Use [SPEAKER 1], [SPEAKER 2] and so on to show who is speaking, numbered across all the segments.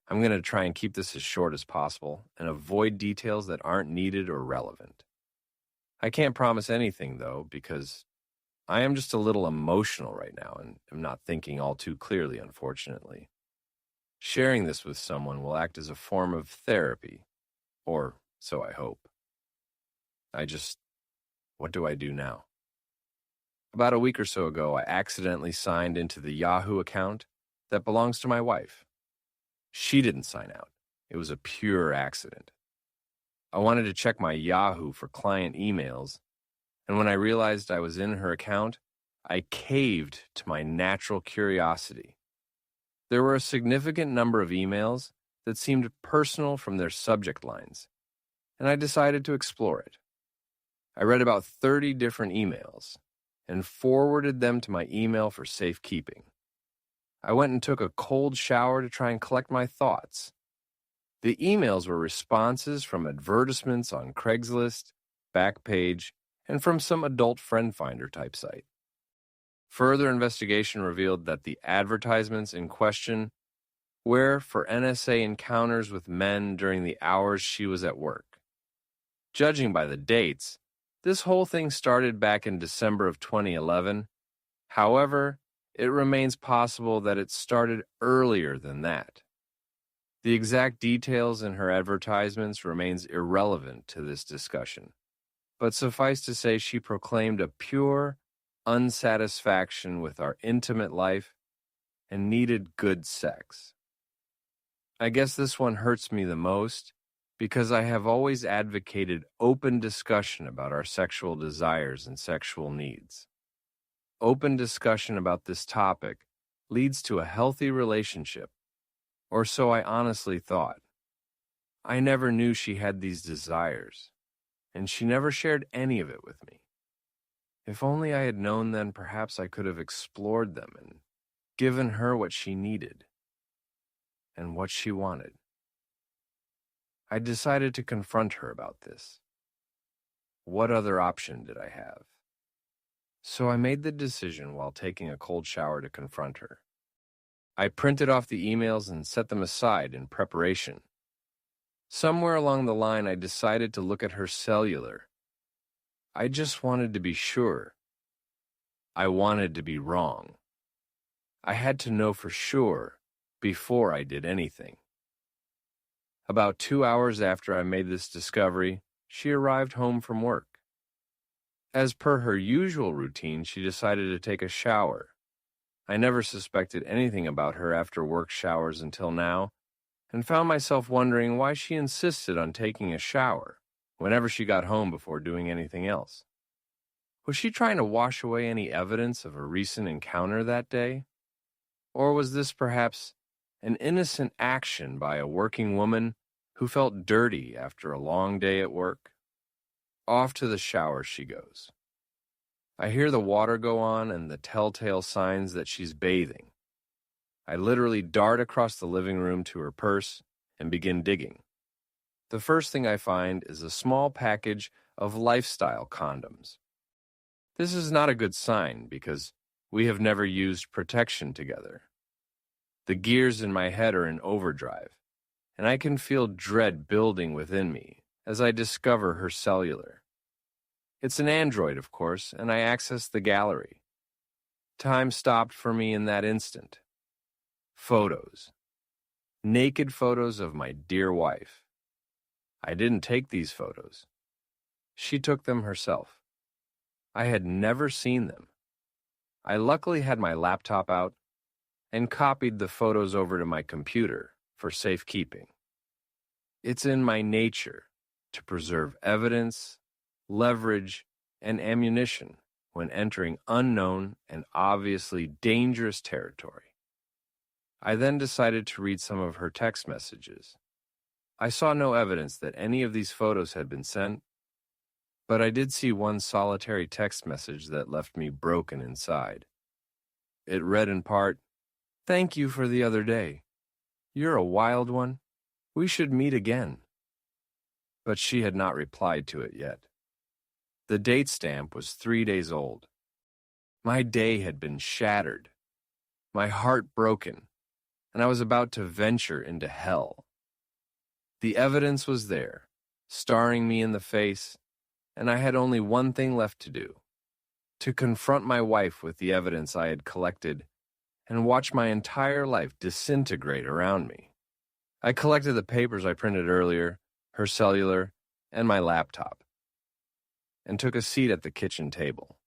[SPEAKER 1] I'm going to try and keep this as short as possible and avoid details that aren't needed or relevant. I can't promise anything, though, because I am just a little emotional right now and am not thinking all too clearly, unfortunately. Sharing this with someone will act as a form of therapy, or so I hope. What do I do now? About a week or so ago, I accidentally signed into the Yahoo account that belongs to my wife. She didn't sign out. It was a pure accident. I wanted to check my Yahoo for client emails, and when I realized I was in her account, I caved to my natural curiosity. There were a significant number of emails that seemed personal from their subject lines, and I decided to explore it. I read about 30 different emails and forwarded them to my email for safekeeping. I went and took a cold shower to try and collect my thoughts. The emails were responses from advertisements on Craigslist, Backpage, and from some adult friend finder type site. Further investigation revealed that the advertisements in question were for NSA encounters with men during the hours she was at work. Judging by the dates, this whole thing started back in December of 2011. However, it remains possible that it started earlier than that. The exact details in her advertisements remains irrelevant to this discussion, but suffice to say she proclaimed a pure unsatisfaction with our intimate life and needed good sex. I guess this one hurts me the most because I have always advocated open discussion about our sexual desires and sexual needs. Open discussion about this topic leads to a healthy relationship, or so I honestly thought. I never knew she had these desires, and she never shared any of it with me. If only I had known then, perhaps I could have explored them and given her what she needed and what she wanted. I decided to confront her about this. What other option did I have? So I made the decision while taking a cold shower to confront her. I printed off the emails and set them aside in preparation. Somewhere along the line, I decided to look at her cellular. I just wanted to be sure. I wanted to be wrong. I had to know for sure before I did anything. About 2 hours after I made this discovery, she arrived home from work. As per her usual routine, she decided to take a shower. I never suspected anything about her after work showers until now, and found myself wondering why she insisted on taking a shower whenever she got home before doing anything else. Was she trying to wash away any evidence of a recent encounter that day? Or was this perhaps an innocent action by a working woman who felt dirty after a long day at work? Off to the shower she goes. I hear the water go on and the telltale signs that she's bathing. I literally dart across the living room to her purse and begin digging. The first thing I find is a small package of lifestyle condoms. This is not a good sign because we have never used protection together. The gears in my head are in overdrive, and I can feel dread building within me as I discover her cellular. It's an Android, of course, and I access the gallery. Time stopped for me in that instant. Photos. Naked photos of my dear wife. I didn't take these photos. She took them herself. I had never seen them. I luckily had my laptop out and copied the photos over to my computer for safekeeping. It's in my nature to preserve evidence, leverage, and ammunition when entering unknown and obviously dangerous territory. I then decided to read some of her text messages. I saw no evidence that any of these photos had been sent, but I did see one solitary text message that left me broken inside. It read in part, "Thank you for the other day. You're a wild one. We should meet again." But she had not replied to it yet. The date stamp was 3 days old. My day had been shattered, my heart broken, and I was about to venture into hell. The evidence was there, staring me in the face, and I had only one thing left to do: to confront my wife with the evidence I had collected and watch my entire life disintegrate around me. I collected the papers I printed earlier, her cellular, and my laptop, and took a seat at the kitchen table.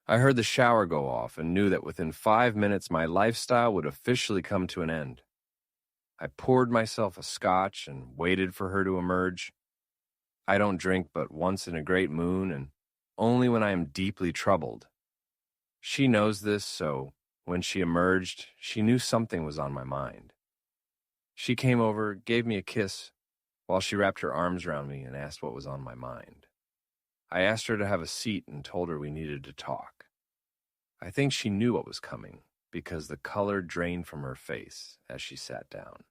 [SPEAKER 1] I heard the shower go off and knew that within 5 minutes my lifestyle would officially come to an end. I poured myself a scotch and waited for her to emerge. I don't drink but once in a great moon, and only when I am deeply troubled. She knows this, so when she emerged, she knew something was on my mind. She came over, gave me a kiss, while she wrapped her arms around me and asked what was on my mind. I asked her to have a seat and told her we needed to talk. I think she knew what was coming, because the color drained from her face as she sat down.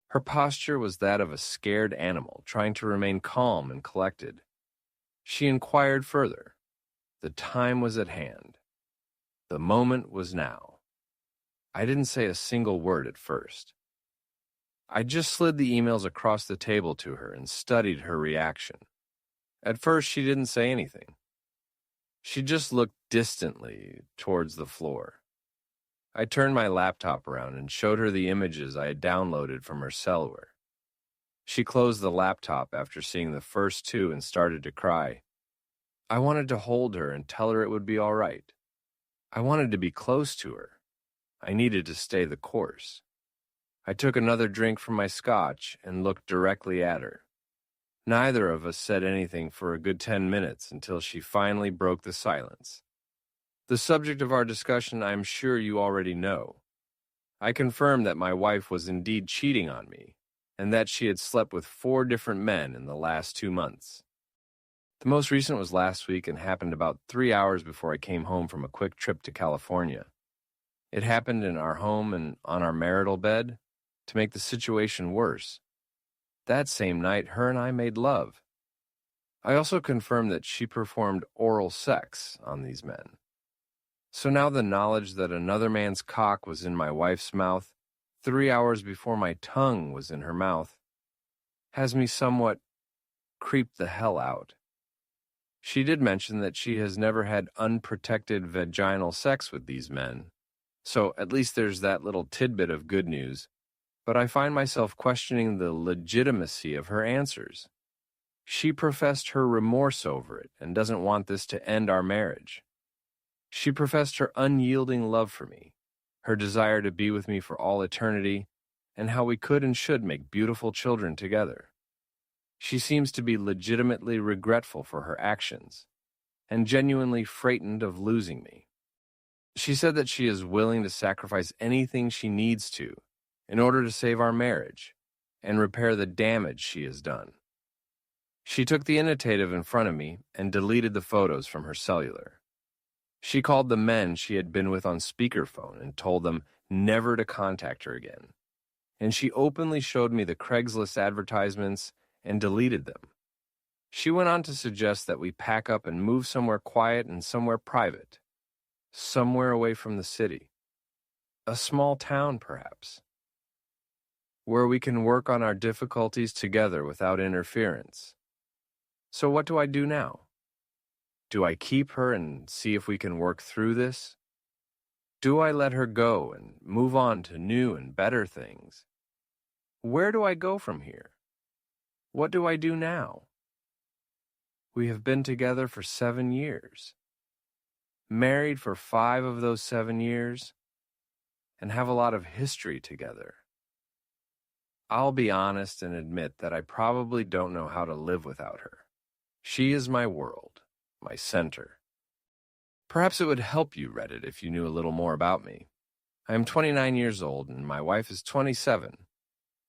[SPEAKER 1] Her posture was that of a scared animal trying to remain calm and collected. She inquired further. The time was at hand. The moment was now. I didn't say a single word at first. I just slid the emails across the table to her and studied her reaction. At first, she didn't say anything. She just looked distantly towards the floor. I turned my laptop around and showed her the images I had downloaded from her cellular. She closed the laptop after seeing the first two and started to cry. I wanted to hold her and tell her it would be all right. I wanted to be close to her. I needed to stay the course. I took another drink from my scotch and looked directly at her. Neither of us said anything for a good 10 minutes until she finally broke the silence. The subject of our discussion I am sure you already know. I confirmed that my wife was indeed cheating on me, and that she had slept with 4 different men in the last 2 months. The most recent was last week and happened about 3 hours before I came home from a quick trip to California. It happened in our home and on our marital bed to make the situation worse. That same night, her and I made love. I also confirmed that she performed oral sex on these men. So now the knowledge that another man's cock was in my wife's mouth 3 hours before my tongue was in her mouth has me somewhat creeped the hell out. She did mention that she has never had unprotected vaginal sex with these men, so at least there's that little tidbit of good news, but I find myself questioning the legitimacy of her answers. She professed her remorse over it and doesn't want this to end our marriage. She professed her unyielding love for me, her desire to be with me for all eternity, and how we could and should make beautiful children together. She seems to be legitimately regretful for her actions, and genuinely frightened of losing me. She said that she is willing to sacrifice anything she needs to in order to save our marriage and repair the damage she has done. She took the initiative in front of me and deleted the photos from her cellular. She called the men she had been with on speakerphone and told them never to contact her again. And she openly showed me the Craigslist advertisements and deleted them. She went on to suggest that we pack up and move somewhere quiet and somewhere private, somewhere away from the city. A small town, perhaps, where we can work on our difficulties together without interference. So what do I do now? Do I keep her and see if we can work through this? Do I let her go and move on to new and better things? Where do I go from here? What do I do now? We have been together for 7 years, married for 5 of those 7 years, and have a lot of history together. I'll be honest and admit that I probably don't know how to live without her. She is my world, my center. Perhaps it would help you, Reddit, if you knew a little more about me. I am 29 years old and my wife is 27.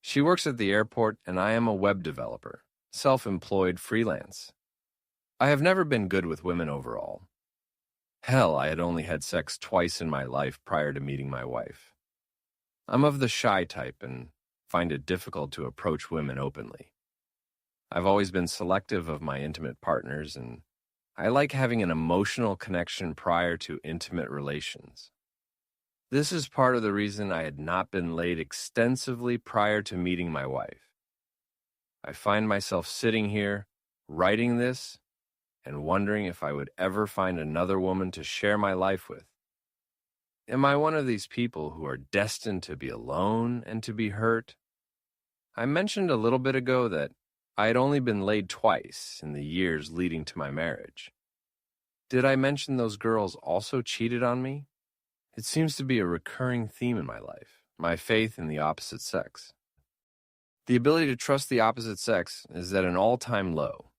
[SPEAKER 1] She works at the airport and I am a web developer, self-employed freelance. I have never been good with women overall. Hell, I had only had sex twice in my life prior to meeting my wife. I'm of the shy type and find it difficult to approach women openly. I've always been selective of my intimate partners, and I like having an emotional connection prior to intimate relations. This is part of the reason I had not been laid extensively prior to meeting my wife. I find myself sitting here, writing this, and wondering if I would ever find another woman to share my life with. Am I one of these people who are destined to be alone and to be hurt? I mentioned a little bit ago that I had only been laid twice in the years leading to my marriage. Did I mention those girls also cheated on me? It seems to be a recurring theme in my life, my faith in the opposite sex. The ability to trust the opposite sex is at an all-time low.